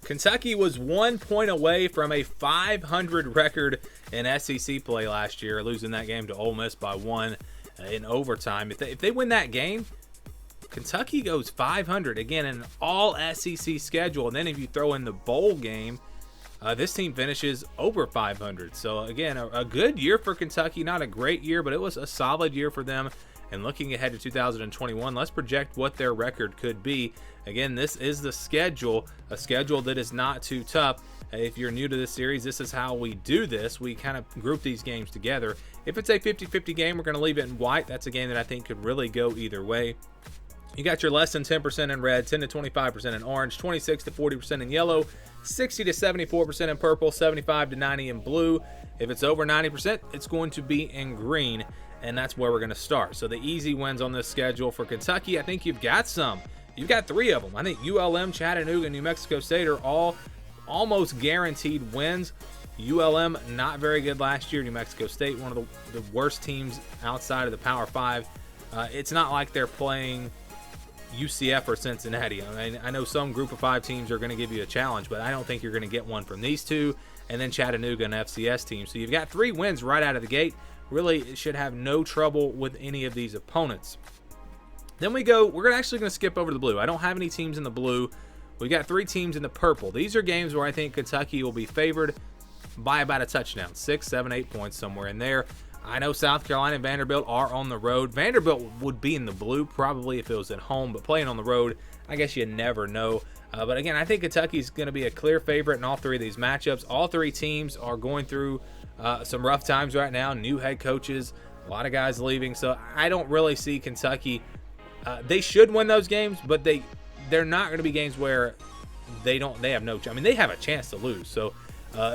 Kentucky was 1 point away from a 500 record in SEC play last year, losing that game to Ole Miss by 1 in overtime. If they win that game, Kentucky goes 500 again in an all SEC schedule. And then if you throw in the bowl game, this team finishes over 500. So again, a good year for Kentucky. Not a great year, but it was a solid year for them. And looking ahead to 2021, let's project what their record could be. Again, this is the schedule, a schedule that is not too tough. If you're new to this series, this is how we do this. We kind of group these games together. If it's a 50-50 game, we're going to leave it in white. That's a game that I think could really go either way. You got your less than 10% in red, 10 to 25% in orange, 26 to 40% in yellow, 60 to 74% in purple, 75 to 90 in blue. If it's over 90%, it's going to be in green, and that's where we're going to start. So the easy wins on this schedule for Kentucky, I think you've got some. You've got 3 of them. I think ULM, Chattanooga, and New Mexico State are all almost guaranteed wins. ULM, not very good last year. New Mexico State, one of the worst teams outside of the Power 5. It's not like they're playing UCF or Cincinnati. I mean, I know some group of 5 teams are going to give you a challenge, but I don't think you're going to get one from these two, and then Chattanooga and FCS teams. So you've got 3 wins right out of the gate. Really should have no trouble with any of these opponents. Then we're actually going to skip over the blue. I don't have any teams in the blue. We got 3 teams in the purple. These are games where I think Kentucky will be favored by about a touchdown, 6, 7, 8 points, somewhere in there. I know South Carolina and Vanderbilt are on the road. Vanderbilt would be in the blue probably if it was at home, but playing on the road, I guess you never know. But again, I think Kentucky's going to be a clear favorite in all 3 of these matchups. All 3 teams are going through some rough times right now. New head coaches, a lot of guys leaving. So I don't really see Kentucky. They should win those games, but they're not going to be games where they have no chance. I mean, they have a chance to lose. So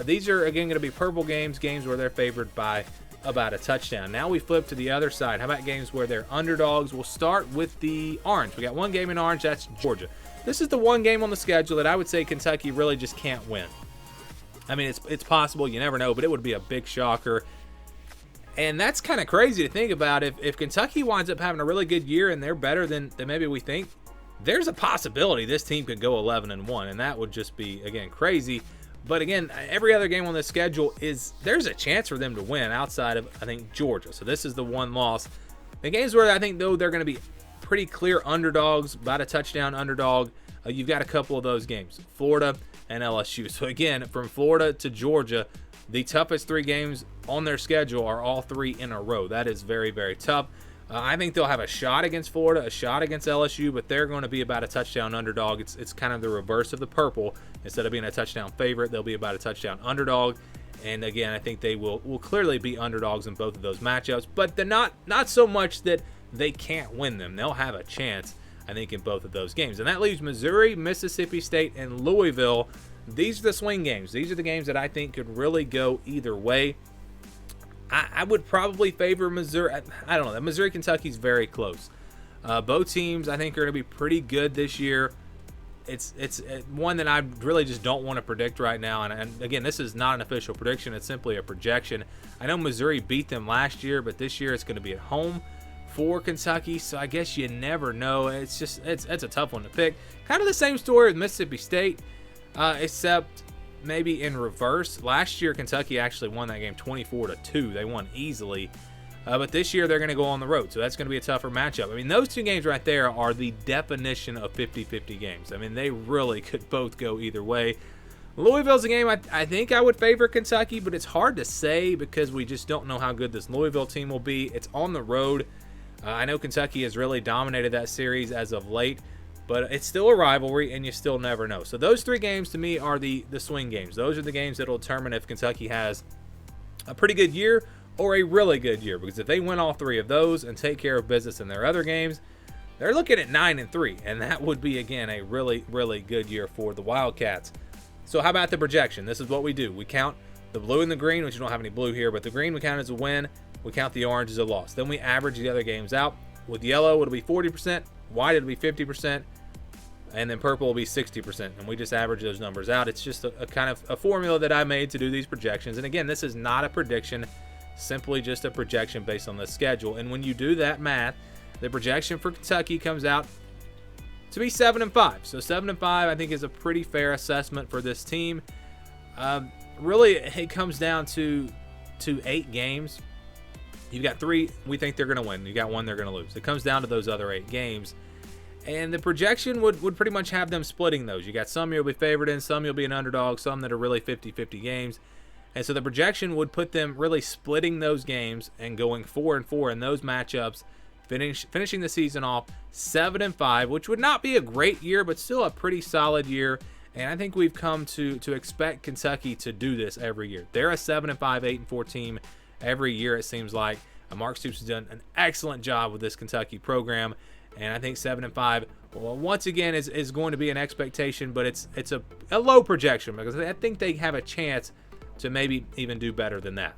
these are, again, going to be purple games where they're favored by about a touchdown. Now we flip to the other side. How about games where they're underdogs? We'll start with the orange. We got 1 game in orange. That's Georgia. This is the 1 game on the schedule that I would say Kentucky really just can't win. I mean, it's possible. You never know, but it would be a big shocker. And that's kind of crazy to think about. If Kentucky winds up having a really good year and they're better than maybe we think, there's a possibility this team could go 11-1, and that would just be, again, crazy. But again, every other game on this schedule there's a chance for them to win outside of, I think, Georgia. So this is the 1 loss. The games where I think, though, they're going to be pretty clear underdogs, about a touchdown underdog, you've got a couple of those games, Florida and LSU. So again, from Florida to Georgia, the toughest 3 games on their schedule are all 3 in a row. That is very, very tough. I think they'll have a shot against Florida, a shot against LSU, but they're going to be about a touchdown underdog. It's kind of the reverse of the purple. Instead of being a touchdown favorite, they'll be about a touchdown underdog. And again, I think they will clearly be underdogs in both of those matchups, but they're not so much that they can't win them. They'll have a chance, I think, in both of those games. And that leaves Missouri, Mississippi State, and Louisville. These are the swing games. These are the games that I think could really go either way. I would probably favor Missouri. I don't know. Missouri, Kentucky's very close. Both teams, I think, are going to be pretty good this year. It's one that I really just don't want to predict right now. And again, this is not an official prediction. It's simply a projection. I know Missouri beat them last year, but this year it's going to be at home for Kentucky. So I guess you never know. It's a tough one to pick. Kind of the same story with Mississippi State, except maybe in reverse. Last year, Kentucky actually won that game 24-2. They won easily. But this year, they're going to go on the road. So that's going to be a tougher matchup. I mean, those 2 games right there are the definition of 50-50 games. I mean, they really could both go either way. Louisville's a game I think I would favor Kentucky, but it's hard to say because we just don't know how good this Louisville team will be. It's on the road. I know Kentucky has really dominated that series as of late, but it's still a rivalry, and you still never know. So those 3 games, to me, are the swing games. Those are the games that will determine if Kentucky has a pretty good year or a really good year. Because if they win all 3 of those and take care of business in their other games, they're looking at 9-3. And that would be, again, a really, really good year for the Wildcats. So how about the projection? This is what we do. We count the blue and the green, which you don't have any blue here, but the green we count as a win. We count the orange as a loss. Then we average the other games out. With yellow, it'll be 40%. White, it'll be 50%. And then purple will be 60%, and we just average those numbers out. It's just a kind of a formula that I made to do these projections. And again, this is not a prediction, simply just a projection based on the schedule. And when you do that math, the projection for Kentucky comes out to be 7-5. So 7-5, I think, is a pretty fair assessment for this team. Really, it comes down to 8 games. You've got 3 we think they're going to win. You got 1 they're going to lose. It comes down to those other 8 games. And the projection would pretty much have them splitting those. You got some you'll be favored in, some you'll be an underdog, some that are really 50-50 games. And so the projection would put them really splitting those games and going 4-4 in those matchups, finishing the season off 7-5, which would not be a great year, but still a pretty solid year. And I think we've come to expect Kentucky to do this every year. They're a 7-5, 8-4 team every year, it seems like. Mark Stoops has done an excellent job with this Kentucky program. And I think 7-5, well, once again, is going to be an expectation, but it's a low projection because I think they have a chance to maybe even do better than that.